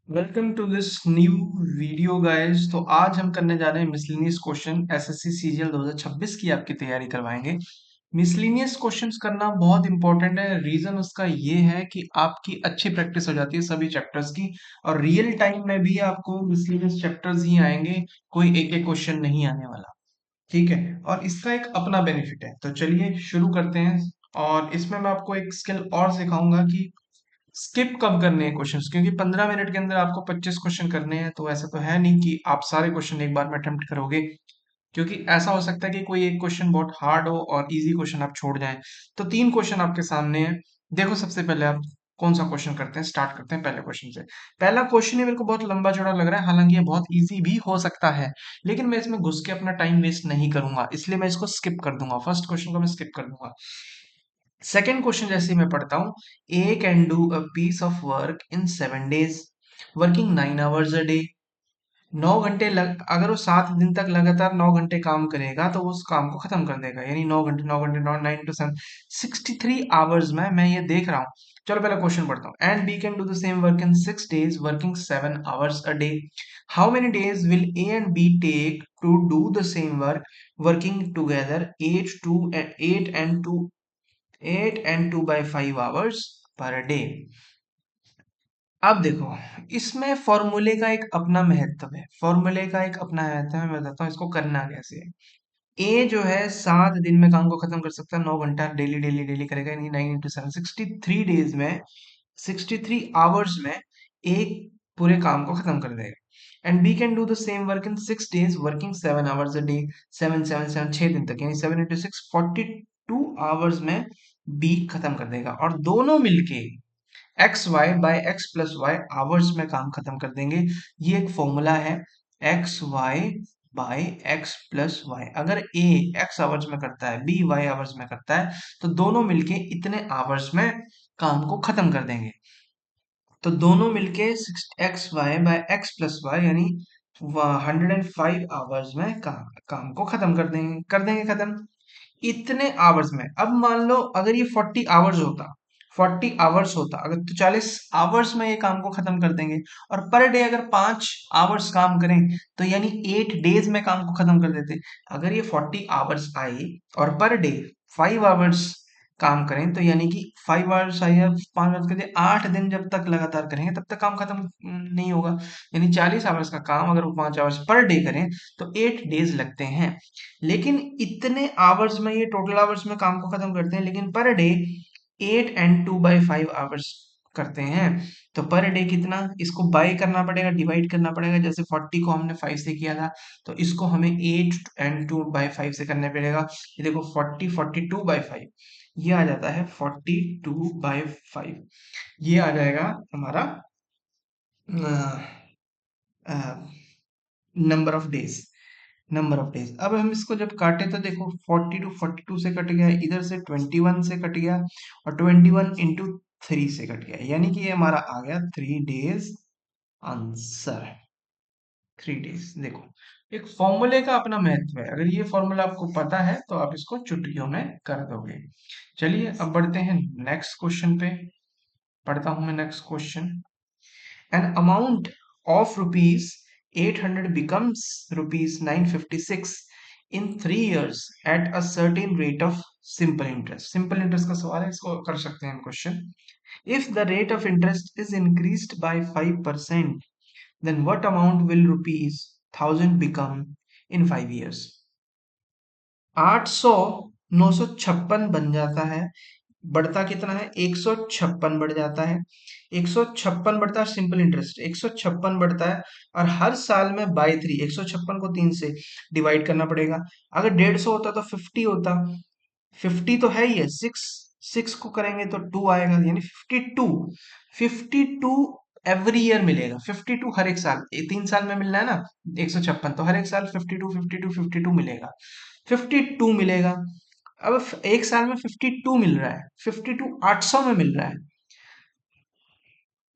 Welcome to this new video guys. तो आज हम करने जा रहे हैं मिसलिनियस क्वेश्चन। एसएससी सीजीएल 2026 की आपकी तैयारी करवाएंगे। मिसलिनियस क्वेश्चंस करना बहुत इंपॉर्टेंट है। रीजन उसका ये है कि आपकी अच्छी प्रैक्टिस हो जाती है सभी चैप्टर्स की, और रियल टाइम में भी आपको मिसलिनियस चैप्टर्स ही आएंगे, कोई एक एक क्वेश्चन नहीं आने वाला। ठीक है, और इसका एक अपना बेनिफिट है। तो चलिए शुरू करते हैं। और इसमें मैं आपको एक स्किल और सिखाऊंगा कि स्किप कब करने हैं क्वेश्चंस, क्योंकि 15 मिनट के अंदर आपको 25 क्वेश्चन करने हैं। तो ऐसा तो है नहीं कि आप सारे क्वेश्चन एक बार में अटेम्प्ट करोगे, क्योंकि ऐसा हो सकता है कि कोई एक क्वेश्चन बहुत हार्ड हो और इजी क्वेश्चन आप छोड़ जाएं। तो 3 क्वेश्चन आपके सामने हैं। देखो, सबसे पहले आप कौन सा क्वेश्चन करते हैं, स्टार्ट करते हैं पहले क्वेश्चन से। पहला क्वेश्चन ही मेरे को बहुत लंबा चौड़ा लग रहा है, हालांकि ये बहुत इजी भी हो सकता है, लेकिन मैं इसमें घुस के अपना टाइम वेस्ट नहीं करूंगा, इसलिए मैं इसको स्किप कर दूंगा। फर्स्ट क्वेश्चन को मैं स्किप कर दूंगा। सेकेंड क्वेश्चन जैसे ही मैं पढ़ता हूँ, I can do a piece of work in 7 days, working 9 hours a day. 9 घंटे अगर वो 7 दिन तक लगातार 9 घंटे काम करेगा तो वो उस काम को खत्म कर देगा। यानी 9 घंटे, 9 घंटे, 9 9 to 7, 63 आवर्स में मैं ये देख रहा हूँ। चलो पहले क्वेश्चन पढ़ता हूँ। And B can do the same work in 6 days, working 7 hours a day. How many days will A and B take to do the same work, working together 8 and 2 by 5 hours per day. अब देखो, इसमें फॉर्मूले का एक अपना महत्व है, फॉर्मूले का एक अपना महत्व है। मैं बताता हूँ इसको करना कैसे है। ए जो है 7 दिन में काम को खत्म कर सकता है, 9 घंटा डेली डेली डेली करेगा, यानी 9 into 7, 63 डेज में, 63 आवर्स में एक पूरे काम को खत्म कर देगा। And B can do the same work in 6 days, working 7 hours a day. 7 7 7 6 दिन तक, यानी 7 into 6, 42 आवर्स में बी खत्म कर देगा। और दोनों मिलके X Y by X plus Y hours में काम खत्म कर देंगे। ये एक फॉर्मूला है, X Y by X plus Y. अगर ए एक्स आवर्स में करता है, बी वाई आवर्स में करता है, तो दोनों मिलके इतने आवर्स में काम को खत्म कर देंगे। तो दोनों मिलके X Y by X plus Y, यानी 105 आवर्स में काम को खत्म कर देंगे खत्म इतने आवर्स में। अब मान लो अगर ये 40 आवर्स होता अगर, तो 40 आवर्स में ये काम को खत्म कर देंगे। और पर डे अगर 5 आवर्स काम करें, तो यानी 8 डेज में काम को खत्म कर देते। अगर ये 40 आवर्स आए और पर डे 5 आवर्स काम करें, तो यानी कि 5 आवर्स आए या 5 आवर्स के 8 दिन जब तक लगातार करेंगे तब तक काम खत्म नहीं होगा। यानी 40 आवर्स का काम अगर वो 5 आवर्स पर डे करें, तो 8 डेज लगते हैं। लेकिन इतने आवर्स में, ये टोटल आवर्स में काम को खत्म करते हैं, लेकिन per day 8 and 2 by 5 hours करते हैं। तो पर डे कितना, इसको बाय करना पड़ेगा, डिवाइड करना पड़ेगा। जैसे 40 को हमने 5 से किया था, तो इसको हमें 8 and 2 by 5 से करना पड़ेगा। ये देखो 42/5, ये आ जाता है 42/5। ये आ जाएगा हमारा नंबर ऑफ डेज। अब हम इसको जब काटे तो देखो, 42 से कट गया, इधर से 21 से कट गया, और 21 into 3 से कट गया, यानी कि ये हमारा आ गया 3 डेज आंसर। 3 डेज। देखो, एक फॉर्मूले का अपना महत्व है। अगर ये फॉर्मूला आपको पता है तो आप इसको चुटकियों में कर दोगे। चलिए अब बढ़ते हैं नेक्स्ट क्वेश्चन पे। पढ़ता हूं मैं next question. An amount of rupees 800 becomes rupees 956 in 3 years at a certain rate of simple interest. Simple interest का सवाल है, इसको कर सकते हैं हम question. If the rate of interest is increased by 5%, then what amount will rupees 1000 become in 5 years? 800 956 बन जाता है। बढ़ता कितना है, 156 बढ़ जाता है। 156 बढ़ता है, सिंपल इंटरेस्ट 156 बढ़ता है। और हर साल में बाई 3, 156 को 3 से डिवाइड करना पड़ेगा। अगर 150 होता तो 50 होता, 50 तो है ही है, 6 को करेंगे तो 2 आएगा, यानी 52। 52 एवरी ईयर मिलेगा। 52 हर एक साल, 3 साल में मिल रहा है ना 156, तो हर एक साल 52 52 52 मिलेगा। 52 मिलेगा। अब एक साल में 52 मिल रहा है, 52 800 में मिल रहा है।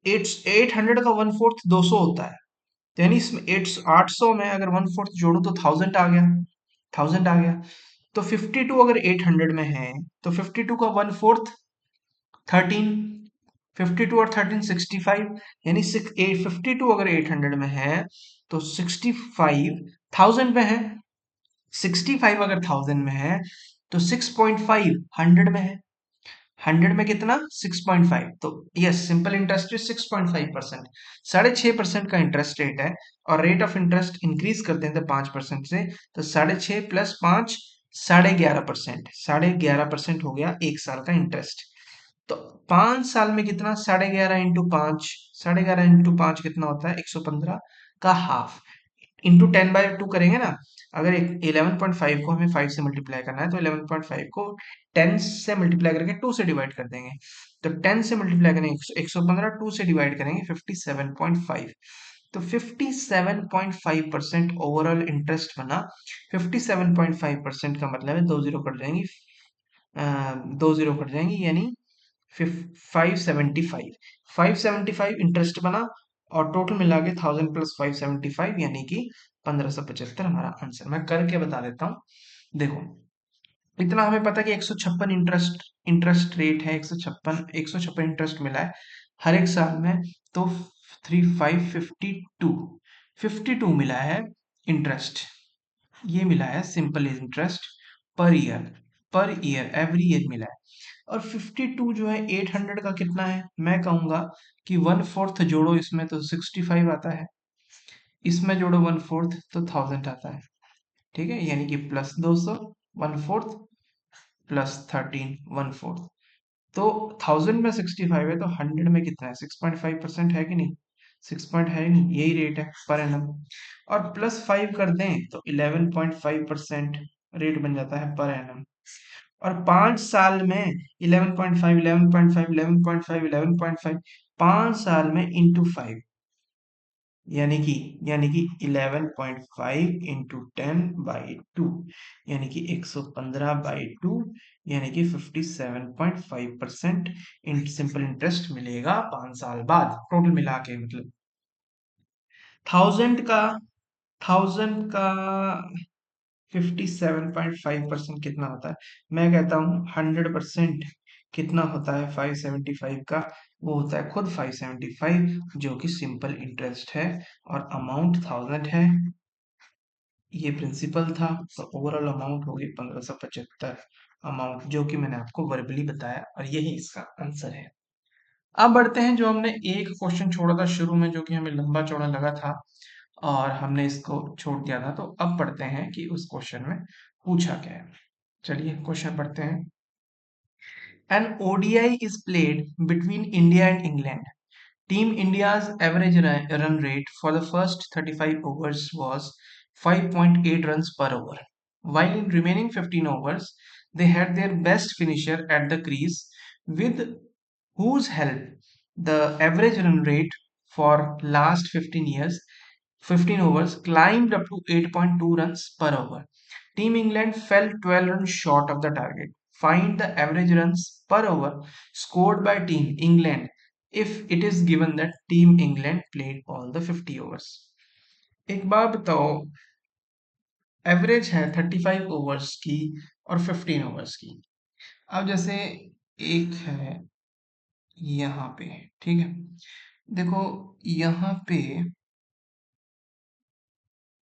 800 का 1/4 200 होता है। तो यानी इसमें 800 में अगर 1/4 जोड़ो तो 1000 आ गया, 1000 आ गया। तो 52 अगर 800 में है, तो 52 का 1/4 13, 52 और 13 65, यानी 52 अगर 800 में है तो 65 1000 में है। 65 अगर 1000 में है तो 6.5 100 में है। 100 में कितना? 6.5। तो यस, सिंपल इंटरेस्ट रेट 6.5%, 6.5% का इंटरेस्ट रेट है। और रेट ऑफ इंटरेस्ट इंक्रीज करते हैं तो 5% से, तो 6.5 प्लस 5 11.5%, 11.5% हो गया एक साल का इंटरेस्ट। तो 5 साल में कितना? 11.5 इंटू 5, 11.5 इंटू 5 कितना होता है? 115 का हाफ। इंटू 10/2 करेंगे ना। अगर 11.5 को हमें 5 से मल्टीप्लाई करना है तो 11.5 को 10 से मल्टीप्लाई करके 2 से डिवाइड कर देंगे। तो 10 से मल्टीप्लाई करेंगे 115, 2 से डिवाइड करेंगे 57.5। तो 57.5% ओवरऑल इंटरेस्ट बना। 57.5% का मतलब है दो जीरो कट जाएंगी, दो जीरो कट जाएंगी, यानी 575। 575 इंटरेस्ट बना। और टोटल मिला के 1000 प्लस 575 यानी कि 1575 हमारा आंसर। मैं करके बता देता हूँ। देखो, इतना हमें पता है कि 156 इंटरेस्ट रेट है, 156 इंटरेस्ट मिला है हर एक साल में। तो 52 मिला है इंटरेस्ट। ये मिला है simple interest per year, every year मिला है। और 52 जो है 800 का कितना है? मैं कहूंगा कि 1/4 जोड़ो इसमें तो 65 आता है, इसमें जोड़ो 1/4 तो 1000 आता है। ठीक है, यानी कि प्लस 200, 1/4 प्लस 13 1/4। तो 1000 में 65 है तो 100 में कितना है? 6.5% है कि नहीं? 6 पॉइंट है नहीं, यही रेट है पर एनम। और प्लस 5 कर दें तो 11.5% रेट बन जाता है पर एनम। और 5 साल में 11.5 11.5 11.5 11.5, 5 साल में इंटू 5, यानी कि 11.5 इंटू 10/2, यानी कि 115/2, यानी कि 57.5% सिंपल इंटरेस्ट मिलेगा 5 साल बाद, टोटल मिला के मतलब। थाउजेंड का थाउजेंड का 57.5% कितना होता है? मैं कहता हूँ 100% कितना होता है 575 का? वो होता है खुद 575, जो कि सिंपल इंटरेस्ट है और अमाउंट 1000 है। ये प्रिंसिपल था, तो ओवरऑल अमाउंट होगी 1575 अमाउंट, जो कि मैंने आपको वर्बली बताया और यही इसका आंसर है। अब बढ़ते हैं, जो हमने एक क्वेश्चन छोड़ा था शुरू में जो कि हमें लंबा चौड़ा लगा था और हमने इसको छोड़ दिया था, तो अब पढ़ते हैं कि उस क्वेश्चन में पूछा क्या है। चलिए क्वेश्चन पढ़ते हैं। An ODI is played between India and England. Team India's average run rate for the first 35 overs was 5.8 runs per over. While in remaining 15 overs, they had their best finisher at the crease, with whose help the average run rate for last 15 overs climbed up to 8.2 runs per over. Team England fell 12 runs short of the target. Find the average runs per over scored by Team England if it is given that Team England played all the 50 overs. एक बार बताओ, average है 35 overs की और 15 overs की। अब जैसे एक है यहाँ पे, ठीक है, देखो यहाँ पे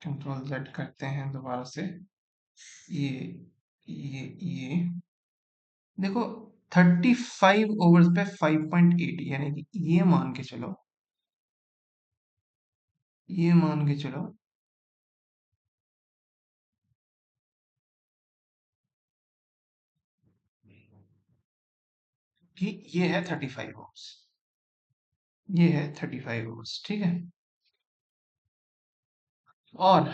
कंट्रोल जेड करते हैं दोबारा से। ये ये देखो, 35 ओवर्स पे 5.8, यानी कि ये मान के चलो कि ये है 35 ओवर्स, ये है 35 ओवर्स, ठीक है। और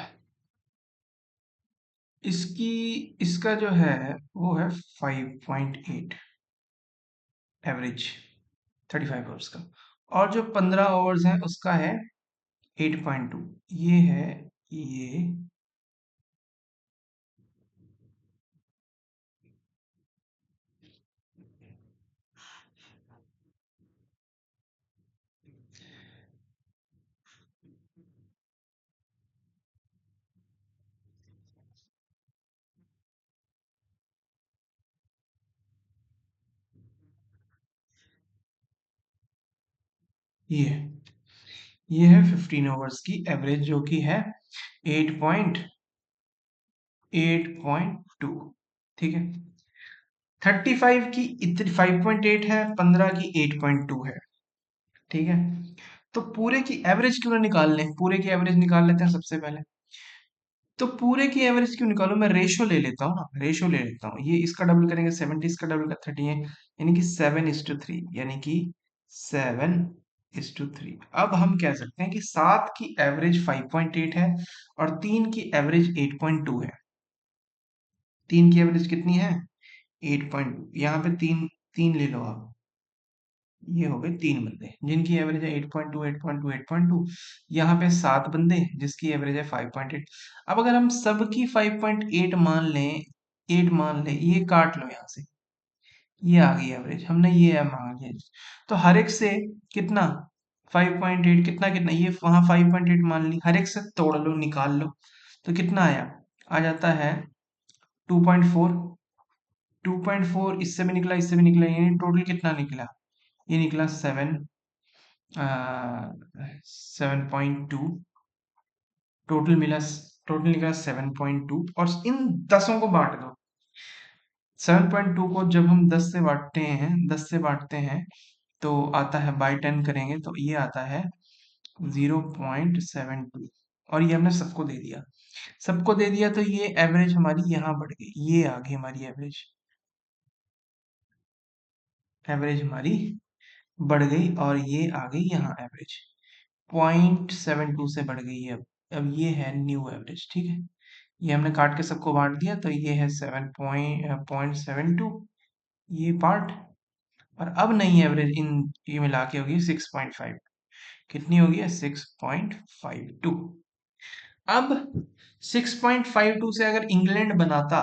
इसकी इसका जो है वो है 5.8 एवरेज 35 ओवर्स का। और जो 15 ओवर्स है उसका है 8.2। ये है ये ये है 15 ओवर्स की एवरेज, जो कि है 8.8.2। ठीक है, 35 की 5.8 है, 15 की 8.2 है। ठीक है, तो पूरे की एवरेज क्यों ना निकाल लें, पूरे की एवरेज निकाल लेते हैं सबसे पहले। तो पूरे की एवरेज क्यों निकालो, मैं रेशो ले लेता हूँ ना, रेशो ले लेता हूँ। ये इसका डबल करेंगे 70, इसका डबल का 30 है, यानी कि 7:3, यानी कि 7:3। अब हम कह सकते हैं कि 7 की एवरेज 5.8 है और 3 की एवरेज 8.2 है। 3 की एवरेज कितनी है? 8.2। यहाँ पे तीन तीन ले लो आप, ये हो गए 3 बंदे जिनकी एवरेज है 8.2 8.2 8.2। यहाँ पे 7 बंदे जिसकी एवरेज है 5.8। अब अगर हम सबकी 5.8 मान लें, 8 मान लें, ये काट लो यहाँ से, ये आ गई एवरेज, हमने ये है मांगी है। तो हर एक से कितना 5.8, कितना कितना, ये वहां 5.8 मान ली, हर एक से तोड़ लो, निकाल लो, तो कितना आया, आ जाता है 2.4। 2.4 इससे भी निकला, इससे भी निकला, यानी टोटल कितना निकला, ये निकला 7.2। टोटल मिला, टोटल निकला 7.2, और इन 10 को बांट दो। 7.2 को जब हम 10 से बांटते हैं, 10 से बांटते हैं, तो आता है बाई 10 करेंगे तो ये आता है 0.72, और ये हमने सबको दे दिया। सबको दे दिया तो ये एवरेज हमारी यहाँ बढ़ गई, ये आ गई हमारी एवरेज, एवरेज हमारी बढ़ गई, और ये आ गई यहाँ एवरेज 0.72 से बढ़ गई है। अब ये है न्यू एवरेज। ठीक है, ये हमने काट के सबको बांट दिया, तो ये है 7.72, ये पार्ट। और अब नई एवरेज इन ये मिला के होगी 6.5। कितनी होगी? 6.52। अब 6.52 से अगर इंग्लैंड बनाता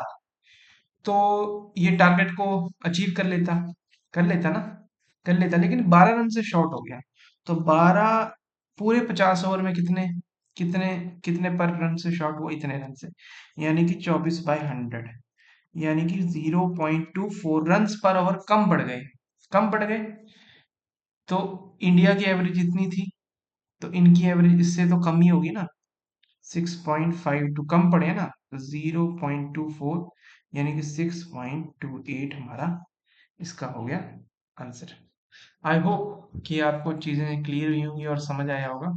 तो ये टारगेट को अचीव कर लेता ना, कर लेता, लेकिन 12 रन से शॉर्ट हो गया। तो 12 पूरे 50 ओवर में कितने कितने कितने पर रन से शॉर्ट हुआ? इतने रन से, यानी कि 24/100, यानी कि 0.24 रन पर ओवर कम पड़ गए, कम पड़ गए। तो इंडिया की एवरेज इतनी थी, तो इनकी एवरेज इससे तो कम ही होगी ना, 6.52 कम पड़े ना, तो 0.24, यानी कि 6.28 हमारा इसका हो गया आंसर। आई होप कि आपको चीजें क्लियर हुई होंगी और समझ आया होगा।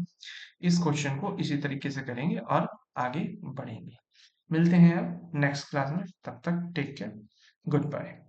इस क्वेश्चन को इसी तरीके से करेंगे और आगे बढ़ेंगे। मिलते हैं अब नेक्स्ट क्लास में, तब तक टेक केयर, गुड बाय।